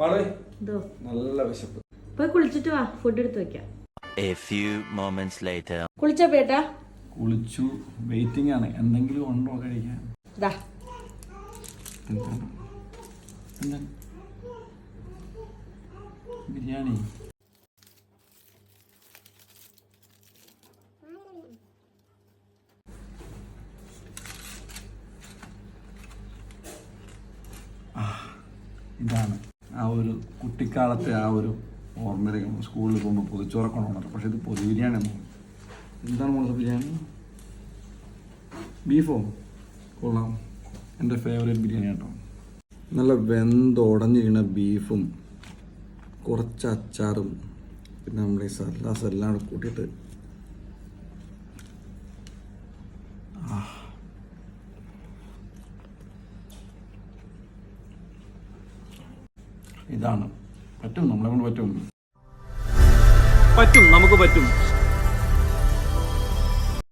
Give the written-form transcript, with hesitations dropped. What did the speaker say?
നല്ല വിശപ്പ്. പോയി കുളിച്ചിട്ട് വാ, ഫുഡ് എടുത്ത് വെക്കാം. A few moments later. കുളിച്ചോ പേട്ടാ? കുളിച്ചു, വെയിറ്റിംഗ് ആണ്. എന്തെങ്കിലും ഉണ്ടോ കഴിക്കാൻ? ബിരിയാണി. ഇതാണ് ആ ഒരു കുട്ടിക്കാലത്തെ ആ ഒരു ഓർമ്മയിലേക്ക് സ്കൂളിൽ പോകുമ്പോൾ പൊതിച്ചോറൊക്കെ ഉണർന്നു. പക്ഷെ ഇത് പൊതി ബിരിയാണി ഒന്നും. എന്താണ് മോളെ ബിരിയാണി? ബീഫോ? കൊള്ളാം, എൻ്റെ ഫേവറേറ്റ് ബിരിയാണി കേട്ടോ. നല്ല വെന്തുടഞ്ഞിരിക്കുന്ന ബീഫും കുറച്ച് അച്ചാറും പിന്നെ നമ്മുടെ ഈ സലാസ് എല്ലാം കൂടെ കൂട്ടിയിട്ട് ഇതാണ്. പറ്റും, നമ്മളെ കൊണ്ട് പറ്റും, നമുക്ക് പറ്റും.